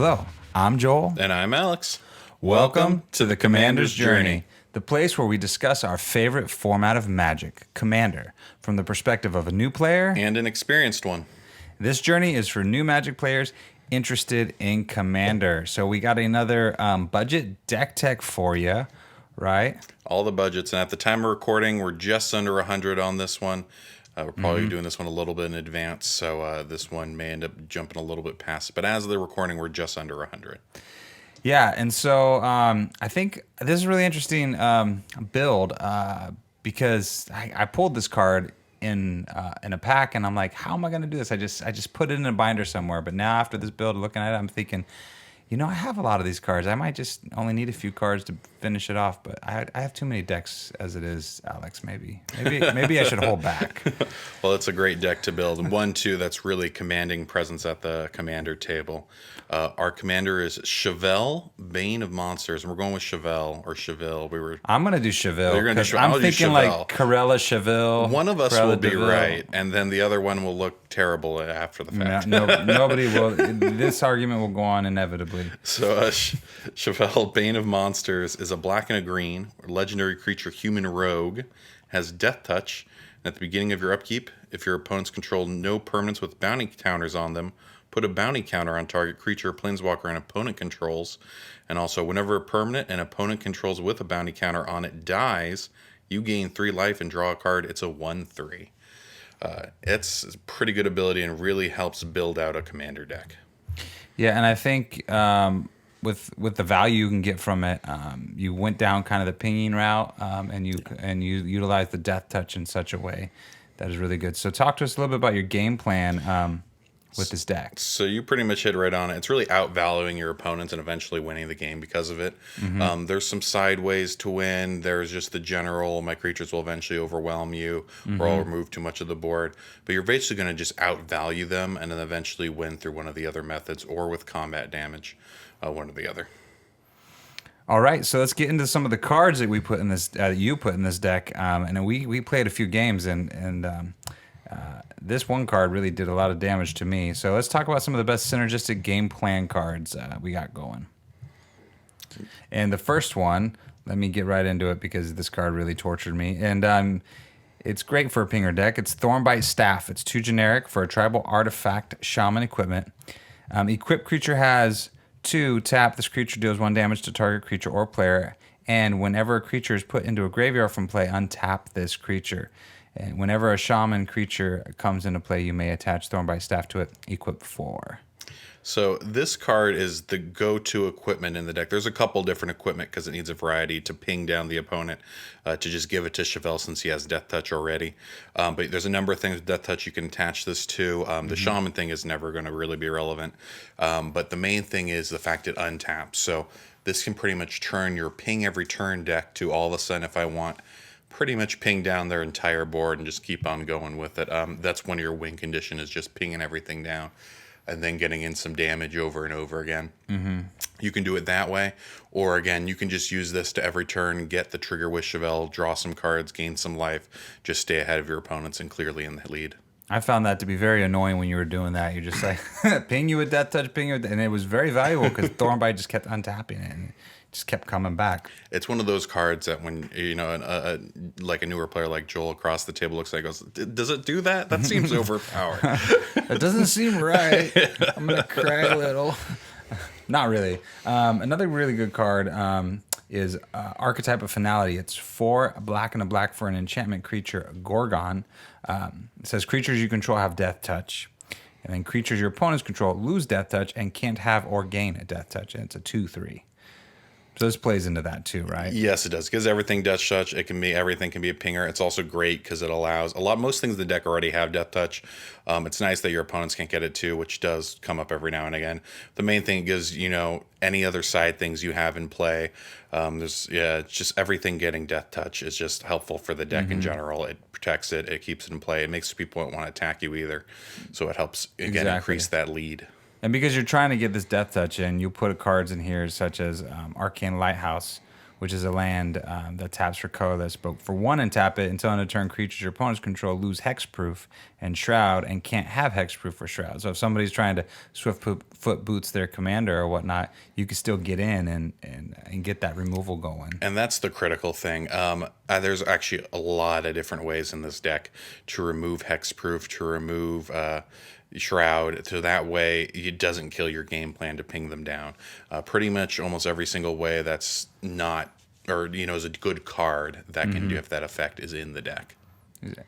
Hello, I'm Joel. And I'm Alex. Welcome to the Commander's Journey, the place where we discuss our favorite format of Magic, Commander, from the perspective of a new player. And an experienced one. This journey is for new Magic players interested in Commander. So we got another budget deck tech for you, right? All the budgets. And at the time of recording, we're just under 100 on this one. We're probably doing this one a little bit in advance, so this one may end up jumping a little bit past it. But as of the recording, we're just under 100. Yeah, and so I think this is a really interesting build because I pulled this card in a pack, and I'm like, how am I going to do this? I just put it in a binder somewhere. But now after this build, looking at it, I'm thinking, I have a lot of these cards. I might just only need a few cards to finish it off, but I have too many decks as it is, Alex. Maybe I should hold back. Well, it's a great deck to build. And one, too, that's really commanding presence at the commander table. Our commander is Chevill, Bane of Monsters. And we're going with Chevill. I'm going to do Chevill. Because I'm thinking like Cruella Chevill. One of us Chevill will be DeVille. right, and then the other one will look terrible after the fact. Nobody will. This argument will go on inevitably. So Chevill, Bane of Monsters, is a black and a green legendary creature, human rogue, has Deathtouch. At the beginning of your upkeep, if your opponents control no permanents with bounty counters on them, put a bounty counter on target creature, planeswalker, and opponent controls. And also, whenever a permanent an opponent controls with a bounty counter on it dies, you gain 3 life and draw a card. It's a 1/3. It's a pretty good ability and really helps build out a commander deck. Yeah, and I think with the value you can get from it, you went down kind of the pinging route, and you utilized the Deathtouch in such a way that is really good. So talk to us a little bit about your game plan with this deck. So you pretty much hit right on it. It's really outvaluing your opponents and eventually winning the game because of it. Mm-hmm. There's some side ways to win. There's just the general, my creatures will eventually overwhelm you, or I'll remove too much of the board. But you're basically going to just outvalue them and then eventually win through one of the other methods or with combat damage, one or the other. All right, so let's get into some of the cards that we put in this. You put in this deck, and we played a few games, and this one card really did a lot of damage to me. So let's talk about some of the best synergistic game plan cards we got going. And the first one, let me get right into it because this card really tortured me. And it's great for a Pinger deck. It's Thornbite Staff. It's 2 generic for a tribal artifact shaman equipment. Equipped creature has 2 tap. This creature deals 1 damage to target creature or player. And whenever a creature is put into a graveyard from play, untap this creature. And whenever a shaman creature comes into play, you may attach Thornbite Staff to it. Equip 4. So this card is the go-to equipment in the deck. There's a couple different equipment because it needs a variety to ping down the opponent, to just give it to Chevill since he has Deathtouch already. But there's a number of things with Deathtouch you can attach this to. The shaman thing is never going to really be relevant. But the main thing is the fact it untaps. So this can pretty much turn your ping every turn deck to all of a sudden, if I want, pretty much ping down their entire board and just keep on going with it. That's one of your win condition, is just pinging everything down and then getting in some damage over and over again. You can do it that way, or again, you can just use this to every turn, get the trigger with Chevill, draw some cards, gain some life, just stay ahead of your opponents and clearly in the lead. I found that to be very annoying when you were doing that. You're just like, ping you with Deathtouch, ping you with, and it was very valuable because Thornbite just kept untapping it and just kept coming back. It's one of those cards that when, like a newer player like Joel across the table looks like, goes, does it do that? That seems overpowered. That doesn't seem right. I'm going to cry a little. Not really. Another really good card is Archetype of Finality. It's 4 black and a black for an enchantment creature, Gorgon. It says creatures you control have Deathtouch. And then creatures your opponents control lose Deathtouch and can't have or gain a Deathtouch. And it's a 2/3. So this plays into that too, right? Yes, it does. Because everything Deathtouch, everything can be a pinger. It's also great because it allows most things in the deck already have Deathtouch. It's nice that your opponents can't get it too, which does come up every now and again. The main thing is, any other side things you have in play. It's just everything getting Deathtouch is just helpful for the deck in general. It protects it, it keeps it in play. It makes people don't want to attack you either. So it helps again increase that lead. And because you're trying to get this Deathtouch in, you put cards in here such as Arcane Lighthouse, which is a land that taps for colorless. But for 1 and tap it until end of turn, creatures your opponents control lose hexproof and shroud and can't have hexproof or shroud. So if somebody's trying to foot boots their commander or whatnot, you can still get in and get that removal going. And that's the critical thing. There's actually a lot of different ways in this deck to remove hexproof, to remove shroud, so that way it doesn't kill your game plan to ping them down. Pretty much almost every single way that's not, or is a good card that can have that effect is in the deck.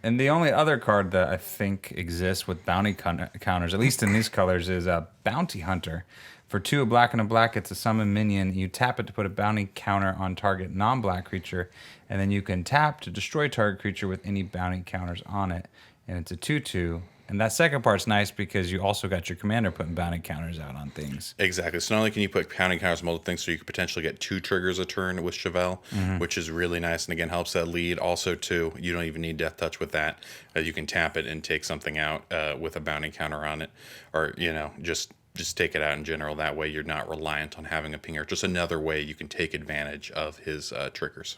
And the only other card that I think exists with bounty counters, at least in these colors, is a Bounty Hunter. For 2, a black and a black, it's a summon minion. You tap it to put a bounty counter on target non-black creature, and then you can tap to destroy target creature with any bounty counters on it. And it's a 2/2. And that second part's nice because you also got your commander putting bounty counters out on things. Exactly. So not only can you put bounty counters on multiple things, so you could potentially get 2 triggers a turn with Chevill, which is really nice, and again helps that lead. Also, too, you don't even need Deathtouch with that. You can tap it and take something out with a bounty counter on it, or just take it out in general. That way, you're not reliant on having a pinger. Just another way you can take advantage of his triggers.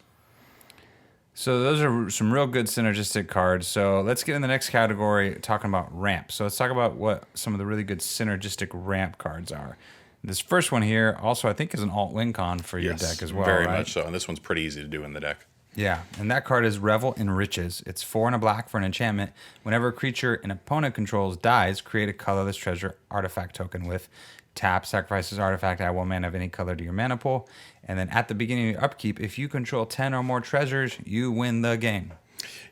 So those are some real good synergistic cards. So let's get in the next category, talking about ramp. So let's talk about what some of the really good synergistic ramp cards are. This first one here also, I think, is an alt-win con for your deck as well, very right? much so. And this one's pretty easy to do in the deck. Yeah, and that card is Revel in Riches. It's 4 and a black for an enchantment. Whenever a creature an opponent controls dies, create a colorless treasure artifact token with tap, sacrifices artifact, add 1 mana of any color to your mana pool. And then at the beginning of your upkeep, if you control 10 or more treasures, you win the game.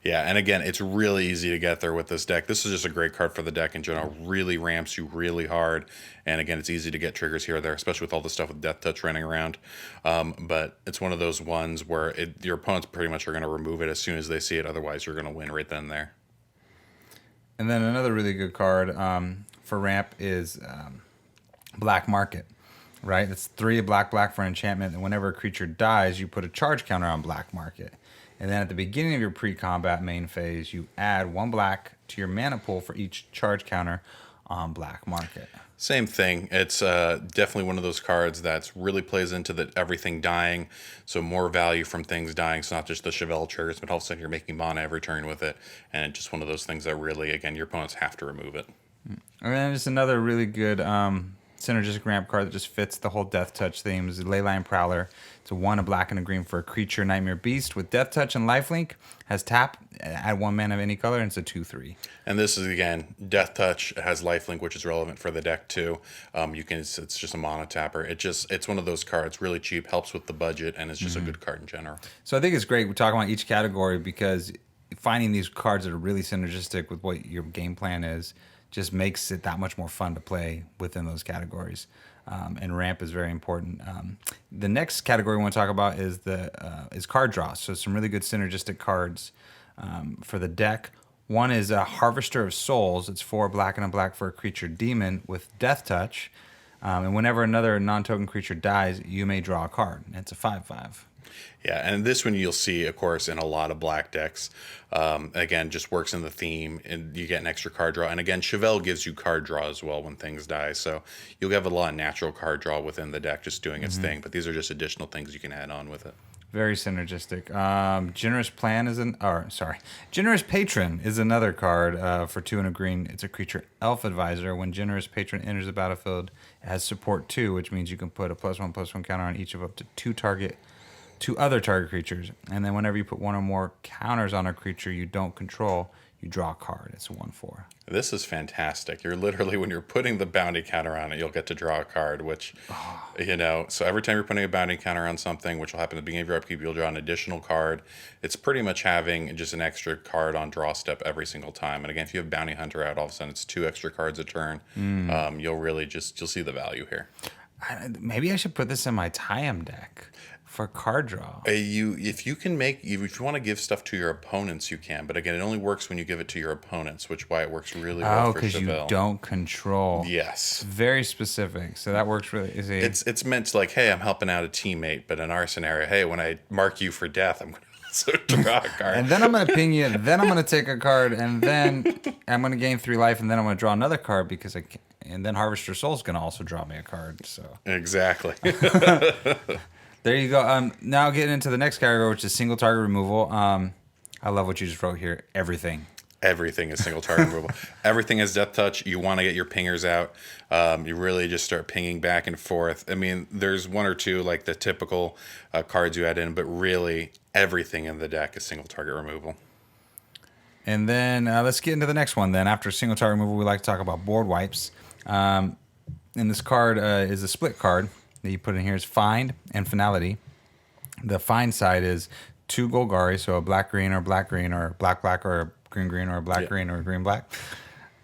Yeah, and again, it's really easy to get there with this deck. This is just a great card for the deck in general. Really ramps you really hard. And again, it's easy to get triggers here or there, especially with all the stuff with Deathtouch running around. But it's one of those ones where your opponents pretty much are going to remove it as soon as they see it. Otherwise, you're going to win right then and there. And then another really good card for ramp is Black Market. Right? It's 3 black for an enchantment. And whenever a creature dies, you put a charge counter on Black Market. And then at the beginning of your pre-combat main phase, you add 1 black to your mana pool for each charge counter on Black Market. Same thing. It's definitely one of those cards that really plays into the everything dying, so more value from things dying. So not just the Chevill triggers, but all of a sudden you're making mana every turn with it, and it's just one of those things that really, again, your opponents have to remove it. And then just another really good synergistic ramp card that just fits the whole Deathtouch theme is Leyline Prowler. It's a 1, a black and a green for a creature Nightmare Beast with Deathtouch and Lifelink. Has tap, add 1 mana of any color, and it's a 2/3. And this is, again, Deathtouch has Lifelink, which is relevant for the deck too. It's just a mono tapper. It's one of those cards, really cheap, helps with the budget, and it's just a good card in general. So I think it's great we're talking about each category because finding these cards that are really synergistic with what your game plan is just makes it that much more fun to play within those categories. And ramp is very important. The next category we want to talk about is card draw. So some really good synergistic cards for the deck. One is a Harvester of Souls. It's 4 black and a black for a creature demon with Deathtouch. And whenever another non-token creature dies, you may draw a card. It's a 5/5. Yeah, and this one you'll see, of course, in a lot of black decks. Again, just works in the theme, and you get an extra card draw. And again, Chevill gives you card draw as well when things die. So you'll have a lot of natural card draw within the deck just doing its thing. But these are just additional things you can add on with it. Very synergistic. Generous Patron is another card for 2 and a green. It's a creature Elf Advisor. When Generous Patron enters the battlefield, it has support 2, which means you can put a +1/+1 counter on each of up to 2 other target creatures. And then whenever you put 1 or more counters on a creature you don't control, you draw a card. It's a 1/4. This is fantastic. You're literally, when you're putting the bounty counter on it, you'll get to draw a card, which, so every time you're putting a bounty counter on something, which will happen at the beginning of your upkeep, you'll draw an additional card. It's pretty much having just an extra card on draw step every single time. And again, if you have Bounty Hunter out, all of a sudden it's 2 extra cards a turn. You'll see the value here. Maybe I should put this in my Tayam deck for card draw. If you want to give stuff to your opponents, you can. But again, it only works when you give it to your opponents, which is why it works really well for Chevill. Oh, because you don't control. Yes. Very specific. So that works really. It's meant to hey, I'm helping out a teammate. But in our scenario, hey, when I mark you for death, I'm going to also draw a card. And then I'm going to ping you. And then I'm going to take a card. And then I'm going to gain 3 life. And then I'm going to draw another card because and then Harvester Soul's going to also draw me a card. So exactly. There you go. Now getting into the next category, which is single target removal. I love what you just wrote here. Everything. Everything is single target removal. Everything is death touch. You want to get your pingers out. You really just start pinging back and forth. I mean, there's one or two like the typical cards you add in, but really everything in the deck is single target removal. And then let's get into the next one. Then after single target removal, we like to talk about board wipes. And this card is a split card that you put in here is Find and Finality. The Find side is 2 Golgari, so a black green or black green or black black or a green green or a black green or a green black.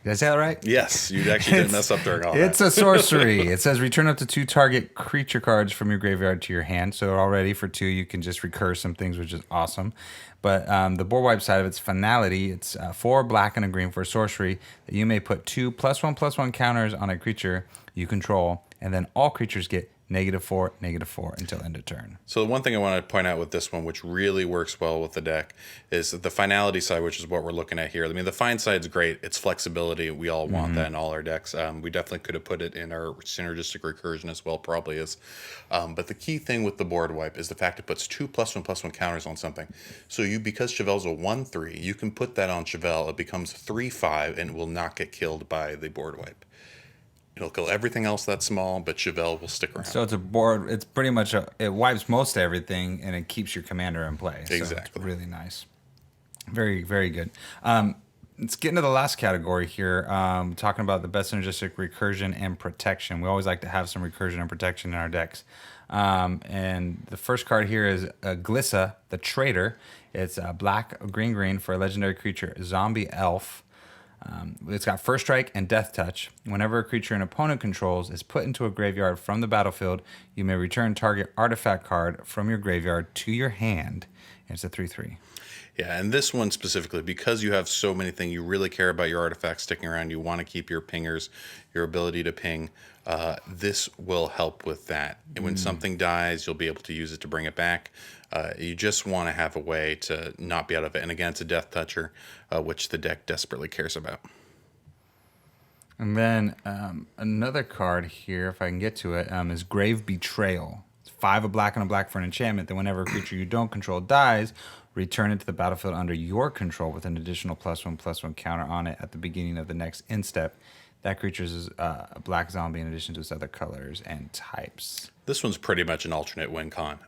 Did I say that right? Yes, you actually didn't mess up during all that. It's a sorcery. It says return up to 2 target creature cards from your graveyard to your hand. So already for 2, you can just recur some things, which is awesome. But the board wipe side of it's Finality. It's 4 black and a green for a sorcery that you may put 2 +1/+1 counters on a creature you control, and then all creatures get -4, -4 until end of turn. So the one thing I want to point out with this one, which really works well with the deck, is the finality side, which is what we're looking at here. I mean, the find side's great. It's flexibility. We all want that in all our decks. We definitely could have put it in our synergistic recursion as well, probably is. But the key thing with the board wipe is the fact it puts 2 +1/+1 counters on something. So because Chevil's a 1/3, you can put that on Chevelle. It becomes 3/5 and will not get killed by the board wipe. It'll kill everything else that's small, but Chevelle will stick around. So it's a board. It's pretty much it wipes most everything, and it keeps your commander in play. So Exactly. it's really nice. Very, very good. Let's get into the last category here. Talking about the best synergistic recursion and protection. We always like to have some recursion and protection in our decks. And the first card here is Glissa, the Traitor. It's black, green, green for a legendary creature, zombie elf. It's got First Strike and Death Touch. Whenever a creature an opponent controls is put into a graveyard from the battlefield, you may return target artifact card from your graveyard to your hand. It's a 3/3. Yeah, and this one specifically, because you have so many things, you really care about your artifacts sticking around. You want to keep your pingers, your ability to ping. This will help with that. And when something dies, you'll be able to use it to bring it back. You just want to have a way to not be out of it. And again, it's a Death Toucher, which the deck desperately cares about. And then another card here, if I can get to it, is Grave Betrayal. It's 5 of black and a black for an enchantment that whenever a creature you don't control dies, return it to the battlefield under your control with an additional +1/+1 counter on it at the beginning of the next end step. That creature is a black zombie in addition to its other colors and types. This one's pretty much an alternate win con.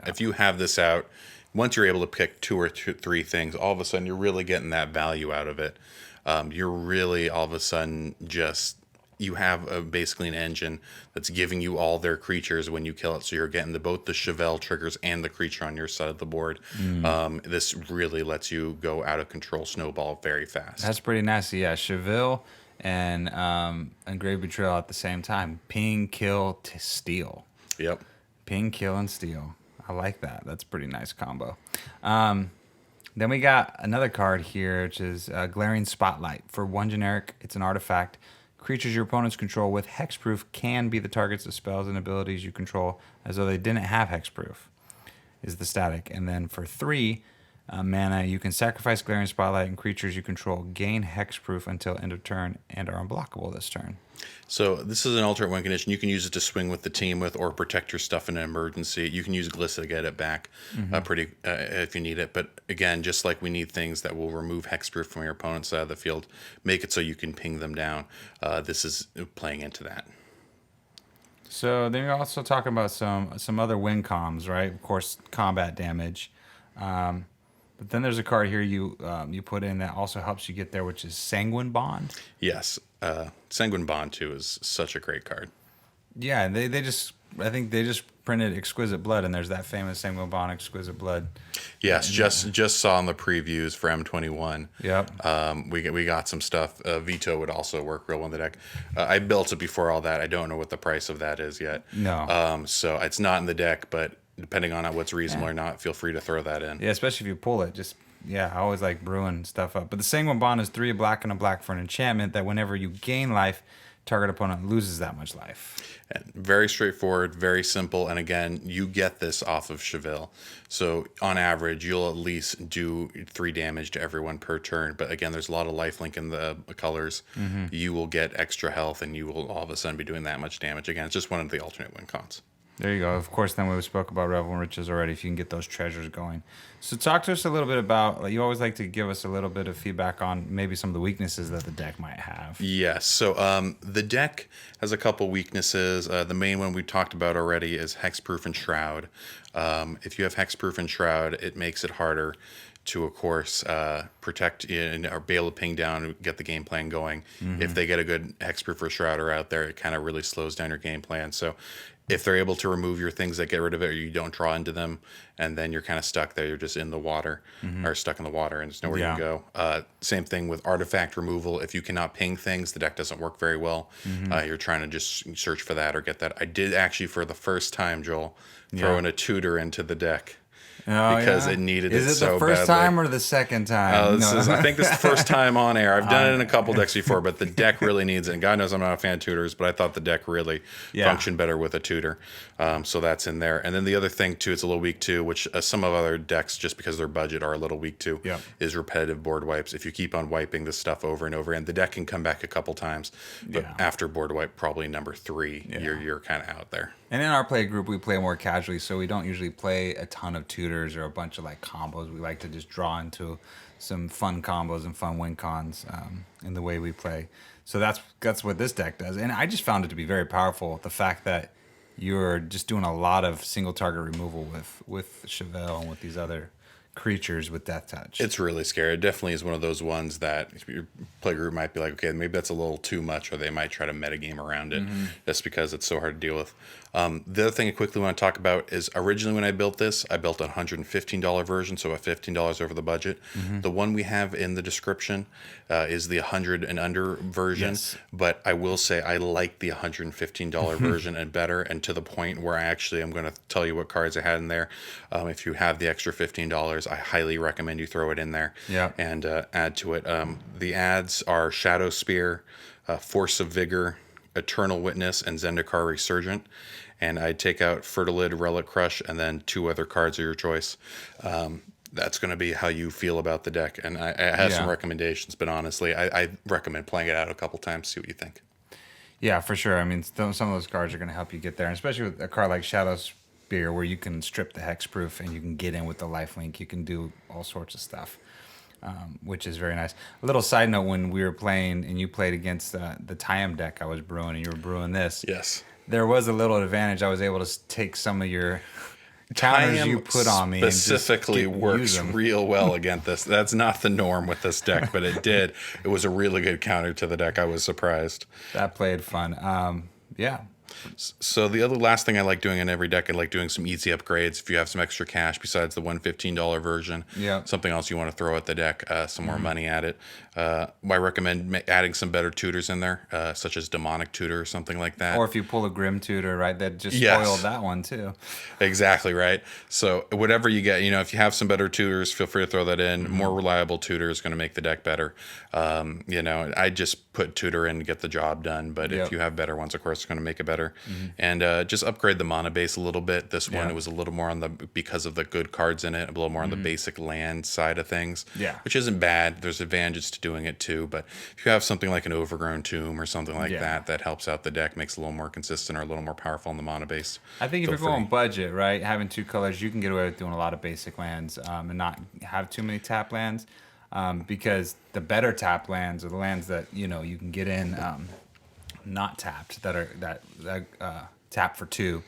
If you have this out, once you're able to pick 2 or 3 things, all of a sudden you're really getting that value out of it. You're really all of a sudden you have basically an engine that's giving you all their creatures when you kill it. So you're getting both the Chevelle triggers and the creature on your side of the board. This really lets you go out of control snowball very fast. That's pretty nasty. Yeah, Chevill and Grave Betrayal at the same time. Ping, kill, steal. Yep. Ping, kill, and steal. I like that. That's a pretty nice combo. Then we got another card here, which is Glaring Spotlight. For 1 generic, it's an artifact. Creatures your opponents control with hexproof can be the targets of spells and abilities you control as though they didn't have hexproof, is the static. And then for 3 mana, you can sacrifice Glaring Spotlight, and creatures you control gain hexproof until end of turn and are unblockable this turn. So this is an alternate win condition. You can use it to swing with the team with, or protect your stuff in an emergency. You can use Glissa to get it back if you need it. But again, just like we need things that will remove hexproof from your opponent's side of the field, make it so you can ping them down. This is playing into that. So then you're also talking about some other win comms, right? Of course, combat damage. But then there's a card here you put in that also helps you get there, which is Sanguine Bond. Yes, Sanguine Bond too is such a great card. Yeah, I think they just printed Exquisite Blood, and there's that famous Sanguine Bond Exquisite Blood. Yes, just saw in the previews for M21. Yep. We got some stuff. Veto would also work real well in the deck. I built it before all that. I don't know what the price of that is yet. No. So it's not in the deck, but depending on what's reasonable or not, feel free to throw that in. Yeah, especially if you pull it. I always like brewing stuff up. But the Sanguine Bond is 3 black and a black for an enchantment that whenever you gain life, target opponent loses that much life. And very straightforward, very simple. And again, you get this off of Chevill. So on average, you'll at least do 3 damage to everyone per turn. But again, there's a lot of lifelink in the colors. You will get extra health, and you will all of a sudden be doing that much damage. Again, it's just one of the alternate win cons. There you go. Of course, then we spoke about Revel and Riches already. If you can get those treasures going, so talk to us a little bit about. Like, you always like to give us a little bit of feedback on maybe some of the weaknesses that the deck might have. Yes. So the deck has a couple weaknesses. The main one we talked about already is Hexproof and Shroud. If you have Hexproof and Shroud, it makes it harder to, of course, protect or be able to ping down and get the game plan going. If they get a good Hexproof or Shrouder out there, it kind of really slows down your game plan. So if they're able to remove your things that get rid of it, or you don't draw into them, and then you're kind of stuck there. You're just in the water, or stuck in the water, and there's nowhere you can go. Same thing with artifact removal. If you cannot ping things, the deck doesn't work very well. You're trying to just search for that or get that. I did actually, for the first time, Joel, throw in a tutor into the deck. Because it needed it so badly. Is it the first time or the second time? I think this is the first time on air. I've done it in a couple decks before, but the deck really needs it. And God knows I'm not a fan of tutors, but I thought the deck really functioned better with a tutor. So that's in there. And then the other thing, too, it's a little weak, too, which some of other decks, just because of their budget, are a little weak, too, is repetitive board wipes. If you keep on wiping this stuff over and over, and the deck can come back a couple times, but after board wipe, probably number 3, you're kind of out there. And in our play group, we play more casually, so we don't usually play a ton of tutors or a bunch of like combos. We like to just draw into some fun combos and fun win cons in the way we play. So that's what this deck does. And I just found it to be very powerful. The fact that you're just doing a lot of single target removal with Chevill and with these other creatures with Deathtouch. It's really scary. It definitely is one of those ones that your play group might be like, okay, maybe that's a little too much, or they might try to metagame around it just because it's so hard to deal with. The other thing I quickly want to talk about is originally when I built this, I built a $115 version, so about $15 over the budget. The one we have in the description is the 100 and under version, but I will say I like the $115 version and better, and to the point where I'm going to tell you what cards I had in there. If you have the extra $15, I highly recommend you throw it in there and add to it. The adds are Shadow Spear, Force of Vigor, Eternal Witness, and Zendikar Resurgent. And I'd take out Fertilid, Relic Crush, and then 2 other cards of your choice. That's going to be how you feel about the deck. And I have some recommendations, but honestly, I recommend playing it out a couple times, see what you think. Yeah, for sure. I mean, some of those cards are going to help you get there, and especially with a card like Shadow Spear, where you can strip the hexproof and you can get in with the lifelink. You can do all sorts of stuff, which is very nice. A little side note, when we were playing and you played against the Tyam deck I was brewing, and you were brewing this. Yes. There was a little advantage. I was able to take some of your counters you put on me. Specifically and works real well against this. That's not the norm with this deck, but it did. It was a really good counter to the deck. I was surprised. That played fun. Yeah. So the other last thing I like doing in every deck, I like doing some easy upgrades. If you have some extra cash besides the $115 version, something else you want to throw at the deck, some more money at it. I recommend adding some better tutors in there, such as Demonic Tutor or something like that. Or if you pull a Grim Tutor, right, that just spoiled that one too. Exactly, right. So whatever you get, if you have some better tutors, feel free to throw that in. More reliable tutor is going to make the deck better. I just put tutor in to get the job done, but if you have better ones, of course, it's going to make it better. And just upgrade the mana base a little bit. This one, it was a little more on because of the good cards in it, a little more on the basic land side of things, which isn't bad. There's advantages to doing it too, but if you have something like an Overgrown Tomb or something like that helps out the deck, makes it a little more consistent or a little more powerful on the mana base. I think if you're going budget, right, having 2 colors, you can get away with doing a lot of basic lands and not have too many tap lands, because the better tap lands are the lands that you can get in not tapped, that tap for 2.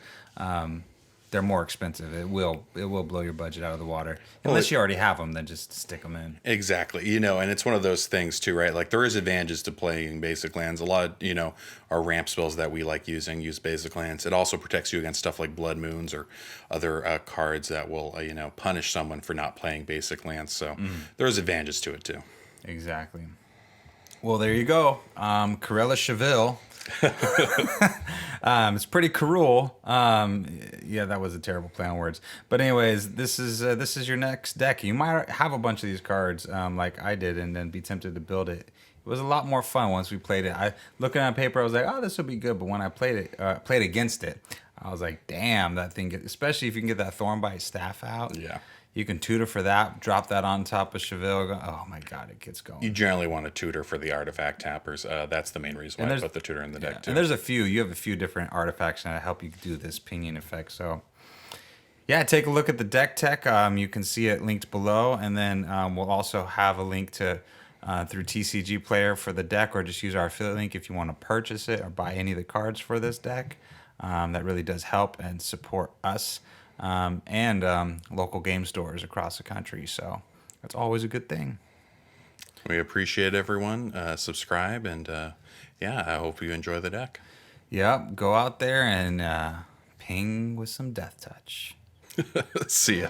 They're more expensive. It will blow your budget out of the water. Unless you already have them, then just stick them in. Exactly. And it's one of those things too, right? Like there is advantages to playing basic lands. A lot of, our ramp spells that we like use basic lands. It also protects you against stuff like Blood Moons or other cards that will, punish someone for not playing basic lands. So there's advantages to it too. Exactly. Well, there you go. Cruella Chevill. It's pretty cruel. That was a terrible play on words. But anyways, this is your next deck. You might have a bunch of these cards, like I did, and then be tempted to build it. It was a lot more fun once we played it. Looking at paper, I was like, oh, this will be good. But when I played against it, I was like, damn, that thing. Especially if you can get that Thornbite staff out. You can tutor for that. Drop that on top of Chevill. Oh my God, it gets You going. generally want a tutor for the artifact tappers. That's the main reason And why I there's put the tutor in the deck too. and there's a few. You have a few different artifacts that help you do this pinging effect. So yeah, take a look at the deck tech. You can see it linked below, and then we'll also have a link to through TCG Player for the deck, or just use our affiliate link if you want to purchase it or buy any of the cards for this deck. That really does help and support us and local game stores across the country. So that's always a good thing. We appreciate everyone. Subscribe, and yeah, I hope you enjoy the deck. Yep, go out there and ping with some Death Touch. See ya.